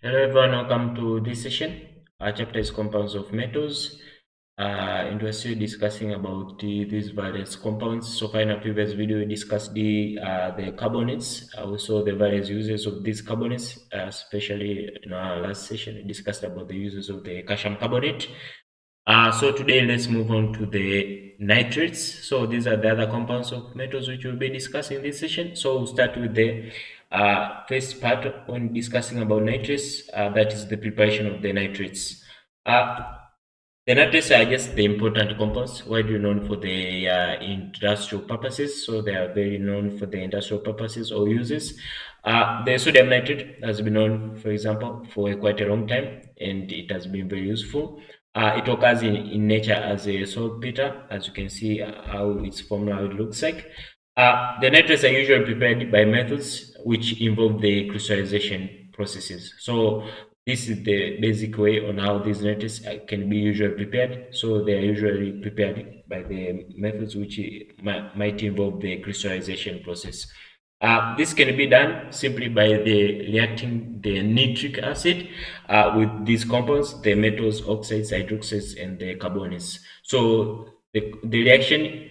Hello everyone, welcome to this session. Our chapter is compounds of metals. And we're still discussing about these various compounds. So far in our previous video, we discussed the carbonates, also the various uses of these carbonates, especially in our last session, we discussed about the uses of the calcium carbonate. So today let's move on to the nitrates. So these are the other compounds of metals which we'll be discussing in this session. So we'll start with the first part when discussing about nitrates, that is the preparation of the nitrates. Uh, the nitrates are just the important compounds, widely known for the industrial purposes. So they are very known for the industrial purposes or uses. The sodium nitrate has been known, for example, for quite a long time, and it has been very useful. It occurs in nature as a saltpeter, as you can see how its formula how it looks like. The nitrates are usually prepared by methods which involve the crystallization processes. So this is the basic way on how these nitrates can be usually prepared. So they are usually prepared by the methods which might involve the crystallization process. This can be done simply by the reacting the nitric acid with these compounds, the metals, oxides, hydroxides, and the carbonates. So the reaction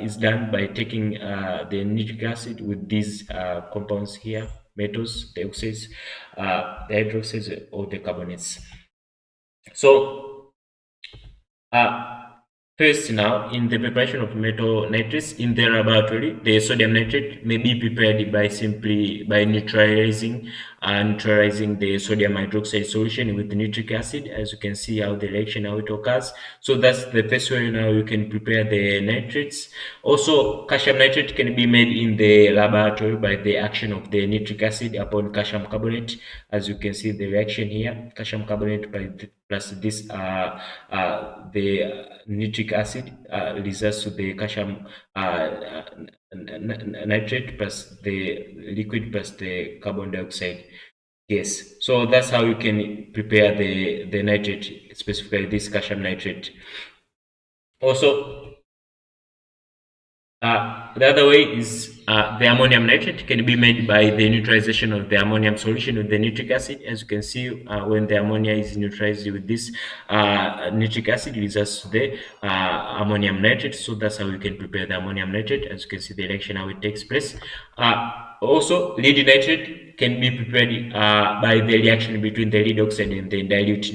is done by taking the nitric acid with these compounds here, metals, the oxides, the hydroxides, or the carbonates. So uh, first, now, in the preparation of metal nitrates in the laboratory, the sodium nitrate may be prepared by simply by neutralizing the sodium hydroxide solution with nitric acid. As you can see how the reaction how it occurs. So that's the first way now you can prepare the nitrates. Also, calcium nitrate can be made in the laboratory by the action of the nitric acid upon calcium carbonate. As you can see the reaction here, calcium carbonate plus this the nitric acid results to the calcium nitrate plus the liquid plus the carbon dioxide. Yes, so that's how you can prepare the nitrate, specifically this calcium nitrate. Also, the other way is the ammonium nitrate can be made by the neutralization of the ammonium solution with the nitric acid. As you can see, when the ammonia is neutralized with this nitric acid, it results to the ammonium nitrate. So that's how you can prepare the ammonium nitrate. As you can see, the reaction how it takes place. Also, lead nitrate can be prepared by the reaction between the lead oxide and the dilute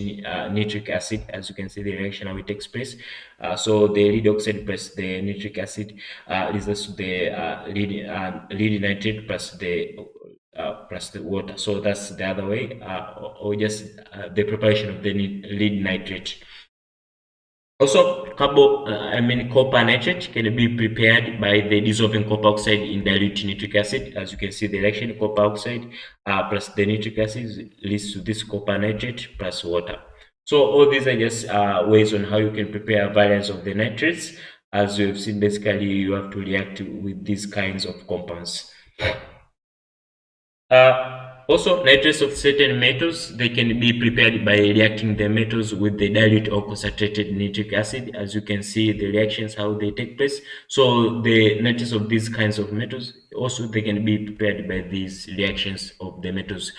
nitric acid. As you can see, the reaction how it takes place. So the lead oxide plus the nitric acid results to the lead nitrate plus the water. So that's the other way, or just the preparation of the lead nitrate. Also, copper nitrate can be prepared by the dissolving copper oxide in dilute nitric acid. As you can see, the reaction copper oxide plus the nitric acid leads to this copper nitrate plus water. So all these are just ways on how you can prepare variants of the nitrates. As you've seen, basically you have to react with these kinds of compounds. Also, nitrates of certain metals, they can be prepared by reacting the metals with the dilute or concentrated nitric acid. As you can see, the reactions, how they take place. So the nitrates of these kinds of metals, also they can be prepared by these reactions of the metals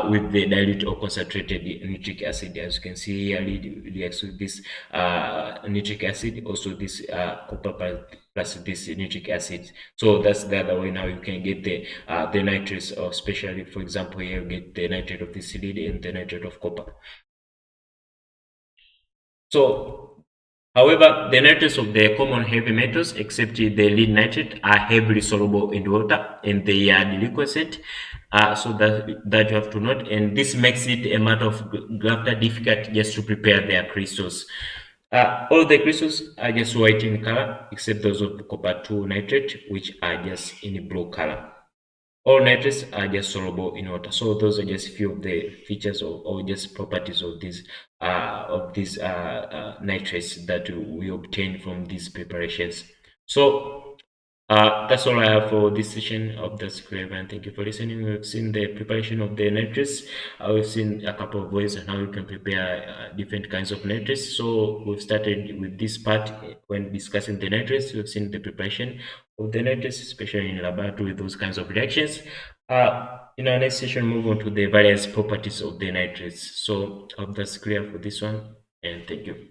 with the dilute or concentrated nitric acid. As you can see here, it reacts with this nitric acid, also this copper plus this nitric acid. So that's the other way now you can get the nitrates, or especially for example here you get the nitrate of this lead and the nitrate of copper. So however, the nitrates of the common heavy metals, except the lead nitrate, are heavily soluble in water and they are deliquescent. So that you have to note, and this makes it a matter of greater difficult just to prepare their crystals. All the crystals are just white in color, except those of the copper 2 nitrate, which are just in blue color. All nitrates are just soluble in water. So those are just few of the features or just properties of these nitrates that we obtain from these preparations. So that's all I have for this session of the script, and thank you for listening. We've seen the preparation of the nitrates. We've seen a couple of ways on how you can prepare different kinds of nitrates. So we've started with this part when discussing the nitrates. We've seen the preparation of the nitrates, especially in laboratory with those kinds of reactions. In our next session, move on to the various properties of the nitrates. So, I hope that's clear for this one, and thank you.